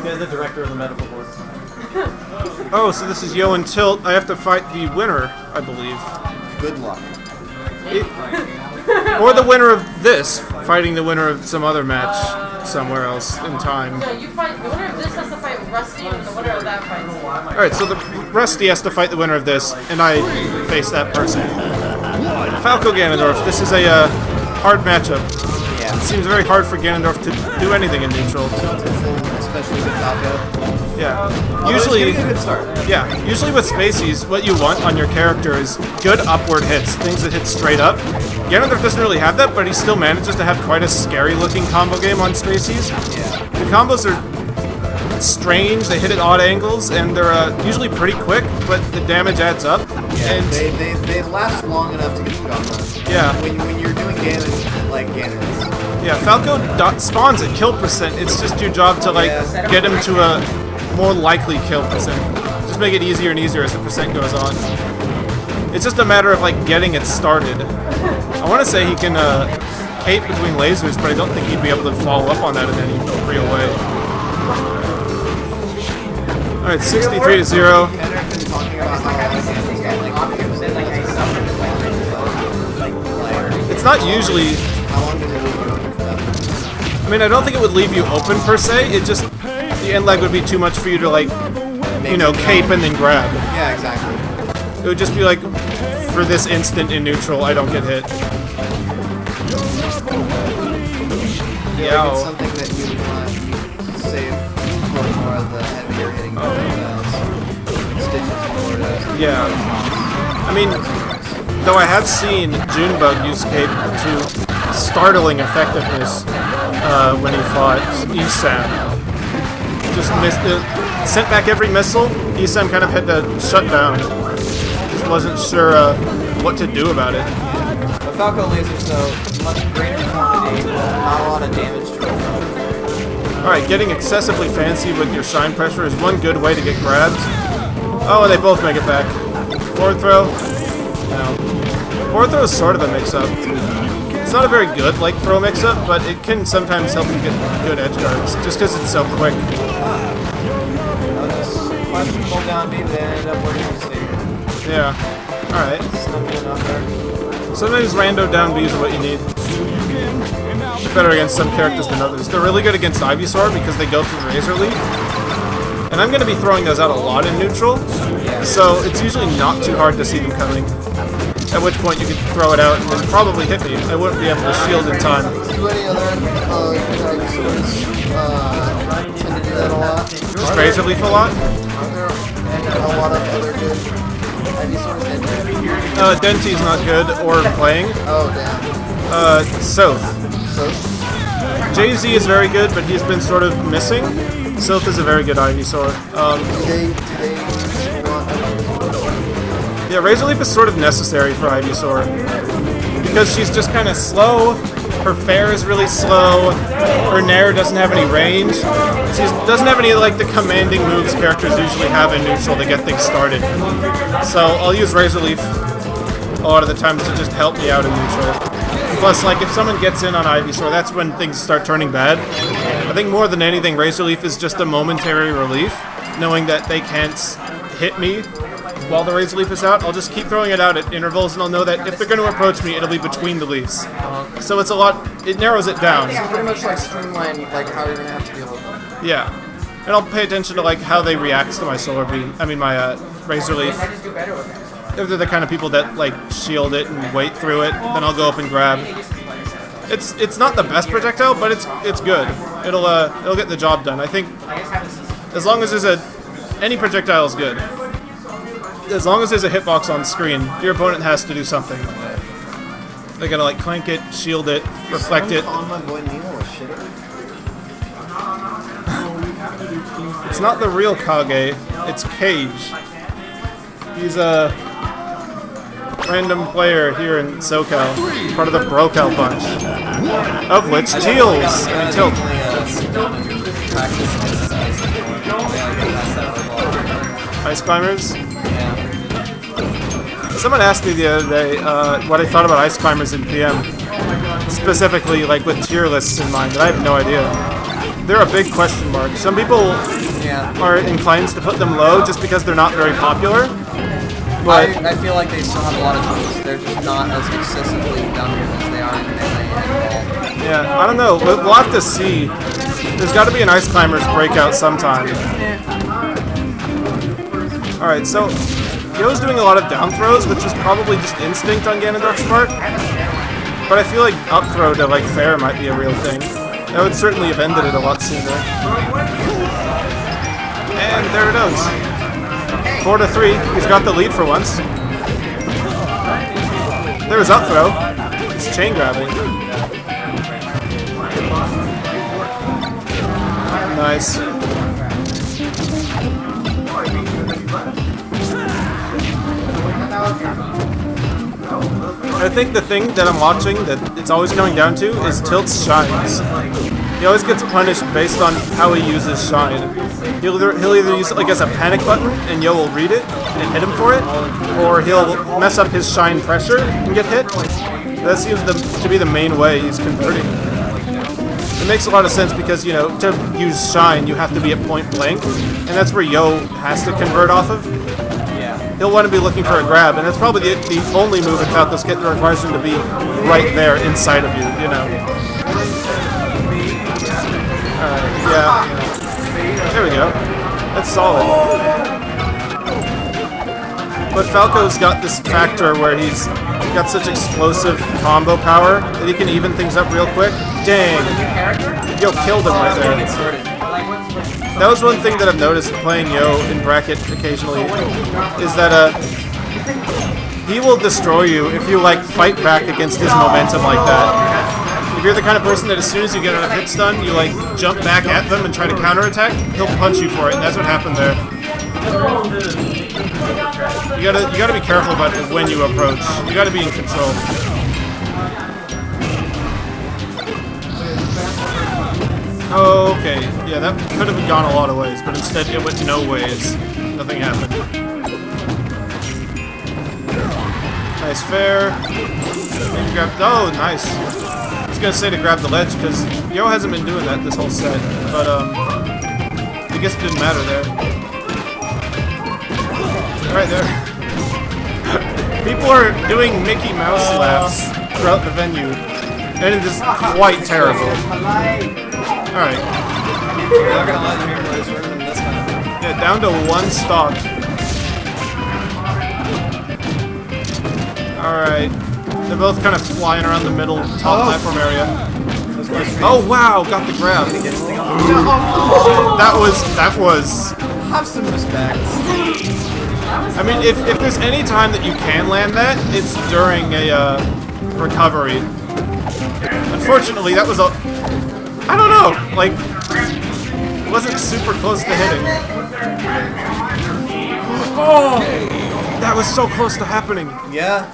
He is the director of the medical board. Oh, so this is Yo and Tilt. I have to fight the winner, I believe. Good luck. Or the winner of this, fighting the winner of some other match somewhere else in time. No, you fight. The winner of this has to fight Rusty, and the winner of that fights. Alright, so the Rusty has to fight the winner of this, and I face that person. Falco Ganondorf, this is a hard matchup. Yeah. It seems very hard for Ganondorf to do anything in neutral. Especially with Falco. Yeah. Usually, usually with Spaceys, what you want on your character is good upward hits, things that hit straight up. Ganondorf doesn't really have that, but he still manages to have quite a scary-looking combo game on Spaceys. Yeah. The combos are strange, they hit at odd angles, and they're usually pretty quick, but the damage adds up. Yeah, and they last long enough to get the job done. Yeah. When you're doing Ganon, like Ganon. Yeah, Falco spawns at kill percent. It's just your job to get him to a more likely kill percent. Just make it easier and easier as the percent goes on. It's just a matter of getting it started. I want to say he can cape between lasers, but I don't think he'd be able to follow up on that in any real way. All right, 63-0. It's not usually. I mean, I don't think it would leave you open per se. It just the end leg would be too much for you to cape and then grab. Yeah, exactly. It would just be for this instant in neutral, I don't get hit. Yeah, it's something that you would want to save for more of the heavier hitting stitches. Yeah. I mean, though I have seen Junebug use cape to startling effectiveness when he fought Esam. Just missed it. Sent back every missile. Esam kind of had to shut down. Just wasn't sure what to do about it. The Falco lasers, though, much greater quantity, not a lot of damage to it. Alright, getting excessively fancy with your shine pressure is one good way to get grabbed. Oh, and they both make it back. Forward throw? No. Forward throw is sort of a mix-up. It's not a very good throw mix-up, but it can sometimes help you get good edge guards, just because it's so quick. Notice, questionable down B, they end up working with Saber. Yeah. Alright. Snuffing enough there. Sometimes rando down Bs are what you need. They're better against some characters than others. They're really good against Ivysaur because they go through Razor Leaf. And I'm going to be throwing those out a lot in neutral, so it's usually not too hard to see them coming. At which point you could throw it out and then probably hit me. I wouldn't be able to shield in time. Do any other Ivysaurs tend to do that a lot? Just Razor Leaf a lot? Are there a lot of other good Ivysaurs in there? Denty's not good, or playing. Oh, damn. Soth. Soth? Jay-Z is very good, but he's been sort of missing. Soth is a very good Ivysaur. Yeah, Razor Leaf is sort of necessary for Ivysaur. Because she's just kind of slow, her fair is really slow, her Nair doesn't have any range. She doesn't have any the commanding moves characters usually have in neutral to get things started. So I'll use Razor Leaf a lot of the time to just help me out in neutral. Plus, if someone gets in on Ivysaur, that's when things start turning bad. I think more than anything, Razor Leaf is just a momentary relief, knowing that they can't hit me while the Razor Leaf is out. I'll just keep throwing it out at intervals, and I'll know that if they're going to approach me, it'll be between the leaves. So it's it narrows it down. It's pretty much streamline how you're going to have to deal with them. Yeah. And I'll pay attention to how they react to my Solar Beam, my Razor Leaf. If they're the kind of people that shield it and wait through it, then I'll go up and grab. It's not the best projectile, but it's good. It'll get the job done. I think as long as there's any projectile is good. As long as there's a hitbox on screen, your opponent has to do something. They're gonna clank it, shield it, reflect it. It's not the real Kage, it's Cage. He's a random player here in Socal, part of the Brocal bunch, of which Tilt. Ice Climbers? Someone asked me the other day what I thought about Ice Climbers in PM, specifically with tier lists in mind, and I have no idea. they're a big question mark. Some people Yeah. are inclined to put them low just because they're not very popular. But I feel like they still have a lot of tools. They're just not as excessively dominant as they are in Melee and Ball. yeah, I don't know. We'll have to see. There's got to be an Ice Climbers breakout sometime. Alright, so Yo's doing a lot of down throws, which is probably just instinct on Ganondorf's part. But I feel like up throw to like fair might be a real thing. That would certainly have ended it a lot sooner. And there it goes. 4-3. He's got the lead for once. There was up throw. It's chain grabbing. Nice. I think the thing that I'm watching that it's always coming down to is Tilt's shines. He always gets punished based on how he uses shine. He'll either use it like as a panic button and Yo will read it and hit him for it, or he'll mess up his shine pressure and get hit. That seems to be the main way he's converting. It makes a lot of sense because, you know, to use shine you have to be at point blank, and that's where Yo has to convert off of. He'll want to be looking for a grab, and that's probably the only move in Falco's kit that requires him to be right there inside of you, you know. Yeah. There we go. That's solid. But Falco's got this factor where he's got such explosive combo power that he can even things up real quick. Dang. Yo killed him right there. That was one thing that I've noticed playing Yo in bracket occasionally, is that he will destroy you if you like fight back against his momentum like that. If you're the kind of person that as soon as you get out of hit stun, you like jump back at them and try to counterattack, he'll punch you for it, and that's what happened there. You gotta be careful about when you approach. You gotta be in control. Okay, yeah, that could have gone a lot of ways, but instead it went no ways. Nothing happened. Nice fair. Oh, nice. I was gonna say to grab the ledge, because Yo hasn't been doing that this whole set, but I guess it didn't matter there. Right there. People are doing Mickey Mouse laughs throughout the venue, and it is quite terrible. Alright. We're not gonna let him here, boys. We're gonna this time. Yeah, down to one stock. Alright. They're both kind of flying around the middle top platform area. Oh wow, got the grab. That was Have some respect. I mean, if there's any time that you can land that, it's during a recovery. Unfortunately, that was a... I don't know, like, it wasn't super close to hitting. Oh! That was so close to happening. Yeah.